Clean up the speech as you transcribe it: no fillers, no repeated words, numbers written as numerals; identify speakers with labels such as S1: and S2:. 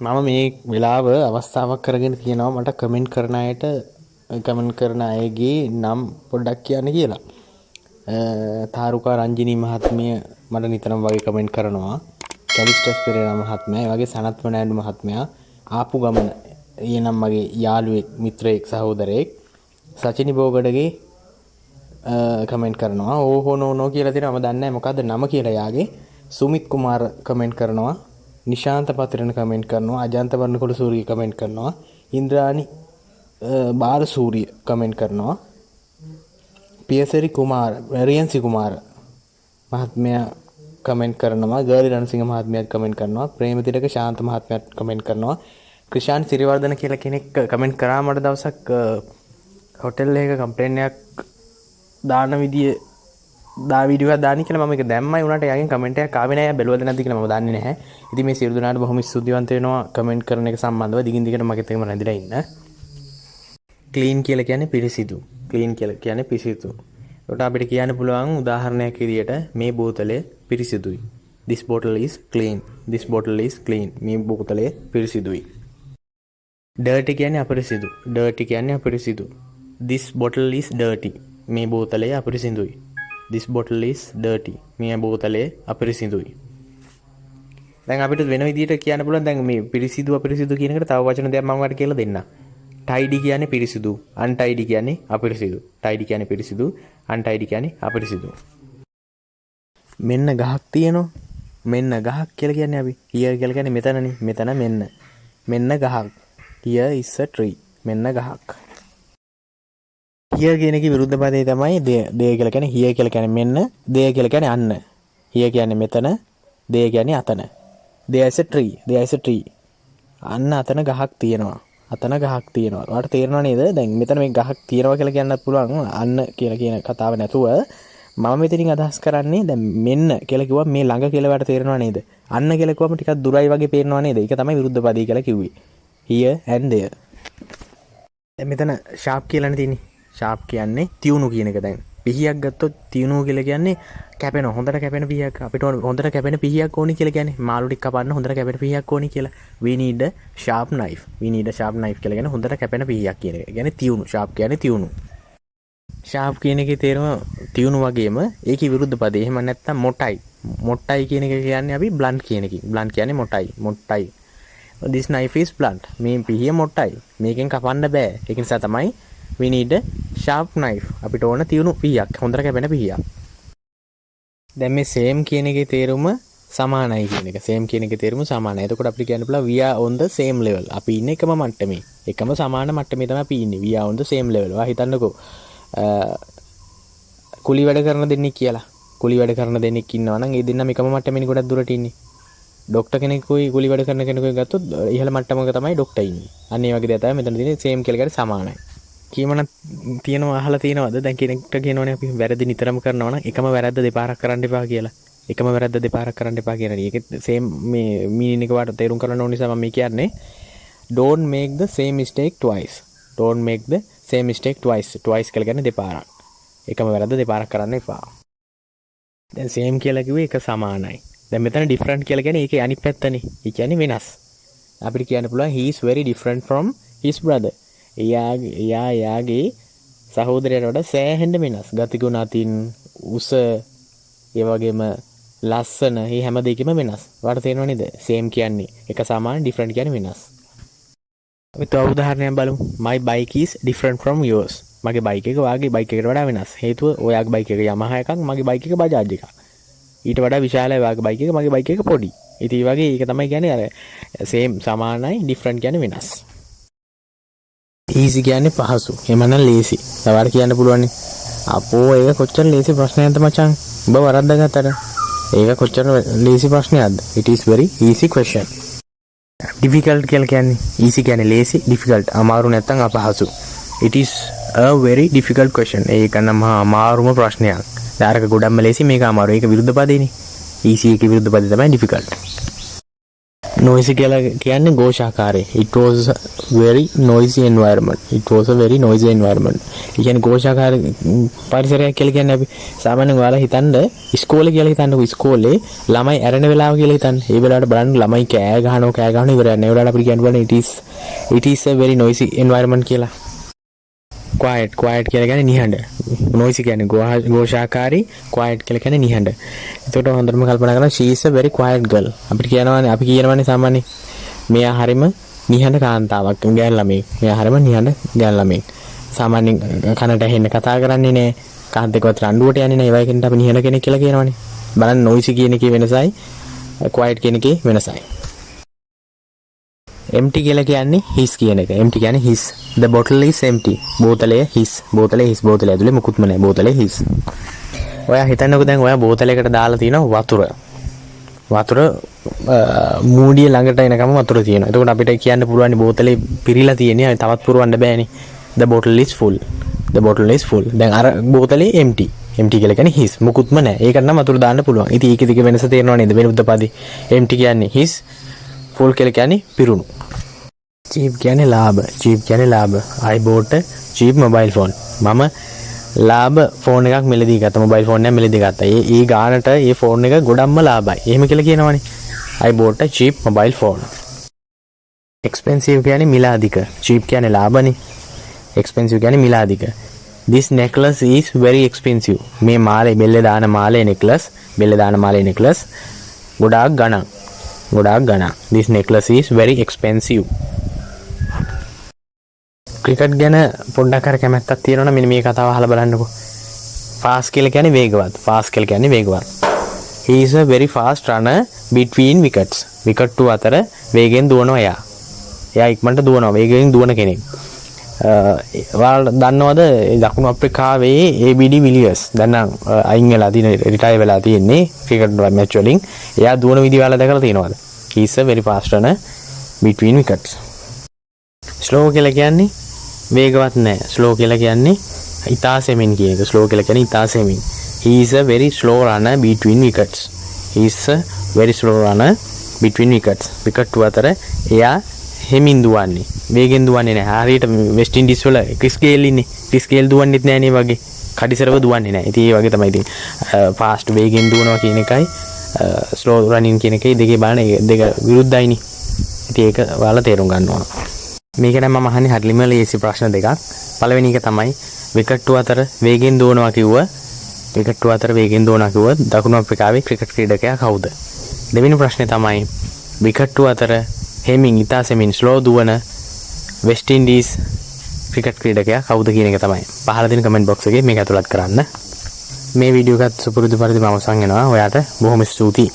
S1: මම මේ වෙලාව අවස්ථාවක් කරගෙන තියෙනවා මට කමෙන්ට් කරන අයගේ නම් පොඩ්ඩක් කියන්න කියලා. තාරුකා රංජිනී මහත්මිය මට නිතරම වගේ කමෙන්ට් කරනවා. කැලිස්ටස් පෙරේරා මහත්මයා, ඒ වගේ සනත් වනෑඩු මහත්මයා, ආපු ගමන ඊනම් මගේ යාළුවෙක්, මිත්‍රයෙක්, සහෝදරයෙක්. සචිනි බෝගඩගේ කමෙන්ට් කරනවා. ඕහෝ නෝ කියලා තියෙනවා. මම දන්නේ නැහැ මොකද්ද නම කියලා යාගේ. සුමිත් කුමාර කමෙන්ට් කරනවා. නිශාන්ත පතිරණ කමෙන්ට් කරනවා. අජන්ත වර්ණකොළ සූරිය කමෙන්ට් කරනවා. ඉන්ද්‍රානි බාලසූරිය කමෙන්ට් කරනවා. පියසරි කුමාර, රියන්සි කුමාර මහත්මයා කමෙන්ට් කරනවා. ගර්ලි රණසිංහ මහත්මයාත් කමෙන්ට් කරනවා. ප්‍රේමතිලක ශාන්ත මහත්මයාත් කමෙන්ට් කරනවා. ක්‍රිෂාන් සිරිවර්ධන කියලා කෙනෙක් කමෙන්ට් කරා මට දවසක් හොටෙල් එකක කම්ප්ලේන් එකක් දාන විදිය වීඩියෝ එකක් දාන්න කියලා මම ඒක දැම්මයි උනාට යාගෙන් කමෙන්ට් එකක් ආවේ නැහැ. බැලුවද නැද්ද කියලා මම දන්නේ නැහැ. ඉතින් මේ සියලු දෙනාට බොහොම ස්තුතිවන්ත වෙනවා කමෙන්ට් කරන එක සම්බන්ධව. දිගින් දිගට මගෙත් එකම රැඳිලා ඉන්න. ක්ලීන් කියලා කියන්නේ පිරිසිදු. ක්ලීන් කියලා කියන්නේ පිරිසිදු. ඒකට අපිට කියන්න පුළුවන් උදාහරණයක් විදියට මේ බෝතලය පිරිසිදුයි. This bottle is clean. This bottle is clean. මේ බෝතලය පිරිසිදුයි. dirty කියන්නේ අපිරිසිදු. dirty කියන්නේ අපිරිසිදු. This bottle is dirty. මේ බෝතලය අපිරිසිදුයි. This bottle is dirty. මේ බෝතලය අපිරිසිදුයි. දැන් අපිට වෙන විදිහට කියන්න පුළුවන් දැන් මේ පිරිසිදු අපිරිසිදු කියන එකට තව වචන දෙකක් මම ඔයාලට කියලා දෙන්නම්. tidy කියන්නේ පිරිසිදු, untidy කියන්නේ අපිරිසිදු. tidy කියන්නේ පිරිසිදු, untidy කියන්නේ අපිරිසිදු. මෙන්න ගහක් තියෙනවා. මෙන්න ගහක් කියලා කියන්නේ අපි. here කියලා කියන්නේ මෙතනනේ. මෙතන මෙන්න. මෙන්න ගහක්. here is a tree. මෙන්න ගහක්. here කියන එකේ විරුද්ධ පදේ තමයි there කියලා කියන්නේ. here කියලා කියන්නේ මෙන්න, there කියලා කියන්නේ අන්න. here කියන්නේ මෙතන, there කියන්නේ අතන. there is a tree. there is a tree. අන්න අතන ගහක් තියෙනවා. අතන ගහක් තියෙනවා. ඔයාලට තේරෙනව නේද? දැන් මෙතන මේ ගහක් තියෙනවා කියලා කියන්නත් පුළුවන් අන්න කියලා කියන කතාව නැතුව මම මෙතනින් අදහස් කරන්නේ දැන් මෙන්න කියලා කිව්වම මේ ළඟ කියලා ඔයාලට තේරෙනව නේද? අන්න කියලා කිව්වම ටිකක් දුරයි වගේ පේනව නේද? ඒක තමයි විරුද්ධ පදේ කියලා කිව්වේ. here and there. දැන් මෙතන sharp කියලානේ තියෙන්නේ. sharp කියන්නේ තියුණු කියන එක. දැන් පිහියක් ගත්තොත් තියුණු කියලා කියන්නේ කැපෙන හොඳට කැපෙන පිහියක්. අපිට හොඳට කැපෙන පිහියක් ඕනි කියලා කියන්නේ මාළු ටික කපන්න හොඳට කැපෙන පිහියක් ඕනි කියලා. we need a sharp knife. we need a sharp knife කියලා කියන්නේ හොඳට කැපෙන පිහියක් කියන එක. කියන්නේ තියුණු. sharp කියන්නේ තියුණු. sharp කියන එකේ තේරුම තියුණු වගේම ඒකේ විරුද්ධ පදේ. එහෙම නැත්නම් මොටයි. මොටයි කියන එක කියන්නේ අපි blunt කියන එකකින්. blunt කියන්නේ මොටයි. මොටයි. this knife is blunt. මේ පිහිය මොටයි. මේකෙන් කපන්න බෑ. ඒක නිසා තමයි we need a sharp knife. අපිට ඕන තියුණු පිහියක්. හොඳට කැපෙන පිහියක්. දැන් මේ same කියන එකේ තේරුම සමානයි කියන එක. same කියන එකේ තේරුම සමානයි. එතකොට අපිට කියන්න පුළුවන් we are on the same level. අපි ඉන්නේ එකම මට්ටමේ. එකම සමාන මට්ටමේ තමයි අපි ඉන්නේ. we are on the same level. ඔයා හිතන්නකෝ කුලි වැඩ කරන දෙන්නෙක් කියලා. කුලි වැඩ කරන දෙන්නෙක් ඉන්නවා නම් ඒ දෙන්නම එකම මට්ටමේනේ ගොඩක් දුරට ඉන්නේ. ડોක්ටර් කෙනෙකුයි කුලි වැඩ කරන කෙනෙකුයි ගත්තොත් ඉහළ මට්ටමක තමයි ડોක්ටර් ඉන්නේ. අන්න ඒ වගේ දෙයක් තමයි මෙතන තියෙන්නේ. same කියලා කියන්නේ සමානයි. කීමනක් තියෙනවා අහලා තියෙනවද? දැන් කෙනෙක්ට කියනවනේ අපි වැරදි නිතරම කරනවා නම් එකම වැරද්ද දෙපාරක් කරන්න එපා කියලා. එකම වැරද්ද දෙපාරක් කරන්න එපා කියනවා. ඒකෙත් same මේ meaning එක වාට තේරුම් කරගන්න ඕන නිසා මම මේ කියන්නේ don't make the same mistake twice. don't make the same mistake twice. twice කියලා කියන්නේ දෙපාරක්. එකම වැරද්ද දෙපාරක් කරන්න එපා. දැන් same කියලා කිව්වේ එක සමානයි. දැන් මෙතන different කියලා කියන්නේ ඒකේ අනිත් පැත්තනේ. ඒ කියන්නේ වෙනස්. අපිට කියන්න පුළුවන් he is very different from his brother. එයාගේ සහෝදරයට වඩා සෑහෙන්න වෙනස්. ගතිගුණ අතින් උස ඒ වගේම ලස්සන මේ හැම දෙයකම වෙනස්. ඔයාලට තේරෙනව නේද? same කියන්නේ එක සමාන, different කියන්නේ වෙනස්. අපි තව උදාහරණයක් බලමු. my bike is different from yours. මගේ බයික් එක ඔයාගේ බයික් එකට වඩා වෙනස්. හේතුව ඔයාගේ බයික් එක Yamaha එකක්, මගේ බයික් එක Bajaj එකක්. ඊට වඩා විශාලයි ඔයාගේ බයික් එක, මගේ බයික් එක පොඩි. ඉතින් ඒ වගේ ඒක තමයි කියන්නේ අර same සමානයි, different කියන්නේ වෙනස්. easy කියන්නේ පහසු. එහෙම නැත්නම් lazy. සමහර කියන්න පුළුවන් නේ. අපෝ ඒක කොච්චර lazy ප්‍රශ්නයක්ද මචං. ඔබ වරද්දාගත්තට. ඒක කොච්චර lazy ප්‍රශ්නයක්ද? It is very easy question. difficult කියලා කියන්නේ easy කියන්නේ lazy, difficult අමාරු නැත්නම් අපහසු. It is a very difficult question. ඒක නම් අමාරුම ප්‍රශ්නයක්. දාරක ගොඩක්ම lazy මේක අමාරු. ඒක විරුද්ධ පදේනේ. easy එකේ විරුද්ධ පදේ තමයි difficult. noisy කියලා කියන්නේ ഘോഷාකාරය. It was a very noisy environment. It was a very noisy environment. ඒ කියන්නේ ഘോഷාකාර පරිසරයක් කියලා කියන්නේ අපි සාමාන්‍යයෙන් ඔයාලා හිතන්න ඉස්කෝලේ කියලා හිතන්නකෝ. ඉස්කෝලේ ළමයි ඇරෙන වෙලාව කියලා හිතන්න. ඒ වෙලාවට බලන්න ළමයි කෑ ගහනවා ඉවරයි. ඒ වෙලාවට අපිට කියන්න බලන්න it is a very noisy environment කියලා. quiet කියලා කියන්නේ නිහඬ. noisy කියන්නේ ഘോഷාකාරී, quiet කියලා කියන්නේ නිහඬ. ඒකට හොඳටම කල්පනා කරලා she is a very quiet girl. අපි කියනවානේ සාමාන්‍යයෙන් මෙයා හරිම නිහඬ කාන්තාවක්, ගෑන් ළමෙක්. මෙයා හරිම නිහඬ ගෑන් ළමෙක්. සාමාන්‍යයෙන් කනට ඇහෙන්න කතා කරන්නේ නැහැ. කාන්තේකවත් රණ්ඩුවට යන්නේ නැහැ. ඒ වගේ කෙනෙක් අපි නිහඬ කෙනෙක් කියලා කියනවානේ. බලන්න noisy කියන එකේ වෙනසයි quiet කියන එකේ වෙනසයි. empty කියලා කියන්නේ his කියන එක. empty කියන්නේ his. The bottle is empty. බෝතලය his. බෝතලය ඇතුලේ මුකුත්ම නැහැ. බෝතලය his. ඔයා හිතන්නකෝ දැන් ඔයා බෝතලයකට දාලා තියෙනවා වතුර මූඩිය ළඟට එනකම් වතුර තියෙනවා. එතකොට අපිට කියන්න පුළුවන් බෝතලේ පිරීලා තියෙන්නේ. තවත් පුරවන්න බෑනේ. The bottle is full. දැන් අර බෝතලේ empty. empty කියලා කියන්නේ his. මුකුත්ම නැහැ. ඒකට නම් වතුර දාන්න පුළුවන්. ඉතින් ඒකේ දිග වෙනස තේරෙනව නේද? වෙනුද්ද පදේ. empty කියන්නේ his. full කියලා කියන්නේ පිරුණු. cheap කියන්නේ ලාභ. I bought a cheap mobile phone. මම ලාභ ෆෝන් එකක් මිලදී ගත්තා. මොබයිල් ෆෝන් එකක් මිලදී ගත්තා. ඒ ගානට ඒ ෆෝන් එක ගොඩක්ම ලාභයි. එහෙම කියලා කියනවනේ. I bought a cheap mobile phone. expensive කියන්නේ මිලාදික. cheap කියන්නේ ලාභනේ. expensive කියන්නේ මිලාදික. This necklace is very expensive. මේ මාලේ බෙල්ලේ දාන මාලේ necklace ගොඩාක් ගණන්. This necklace is very expensive. Cricket ගැන පොඩ්ඩක් හරි කැමැත්තක් තියෙනවනම් මෙන්න මේ කතාව අහලා බලන්නකෝ. fast කියලා කියන්නේ වේගවත්. He is a very fast runner between wickets. wicket 2 අතර වේගෙන් දුවනවා එයා. එයා ඉක්මනට දුවනවා. වේගෙන් දුවන කෙනෙක්. ඔයාලා දන්නවද දකුණු අප්‍රිකාවේ ABD විලියර්ස් දැන් නම් අයින් වෙලා තියෙන රිටයර් වෙලා තියෙන්නේ ක්‍රිකට් මැච් වලින්. එයා දුවන විදිහ ඔයාලා දැකලා තියෙනවද? He is a very fast runner between wickets. slow කියලා කියන්නේ වේගවත් නැහැ. slow කියලා කියන්නේ ඉතාසෙමින් කියන එක. slow කියලා කියන්නේ ඉතාසෙමින්. He is a very slow runner between wickets. wicket 2 අතර එයා හෙමින් දුවන්නේ. වේගෙන් දුවන්නේ නැහැ. හරියට වෙස්ට් ඉන්ඩීස් වල ක්‍රිස් ගේල් ඉන්නේ. ක්‍රිස් ගේල් දුවන්නේත් නැහැ නේ වගේ. කඩිසරව දුවන්නේ නැහැ. ඉතින් ඒ වගේ තමයි ඉතින් ෆාස්ට් වේගෙන් දුවනවා කියන එකයි ස්ලෝ රනින් කියන එකයි දෙකේ බලන දෙක විරුද්ධයිනේ. ඉතින් ඒක ඔයාලා තේරුම් ගන්න ඕන. මේක නම් මම අහන්නේ හරියම ලේසි ප්‍රශ්න දෙකක්. පළවෙනි එක තමයි විකට් 2 අතර වේගෙන් දුවනවා කිව්ව දකුණු අප්‍රිකාවේ ක්‍රිකට් ක්‍රීඩකයා කවුද? දෙවෙනි ප්‍රශ්නේ තමයි විකට් 2 අතර හෙමින් ඉතාසෙමින් ස්ලෝ දුවන වෙස්ට් ඉන්ඩීස් ක්‍රිකට් ක්‍රීඩකයා කවුද කියන එක තමයි. පහළ දෙන කමෙන්ට් බොක්ස් එකේ මේක ඇතුළත් කරන්න. මේ වීඩියෝ එකත් සුපුරුදු පරිදි මම අවසන් වෙනවා. ඔයාට බොහොම ස්තුතියි.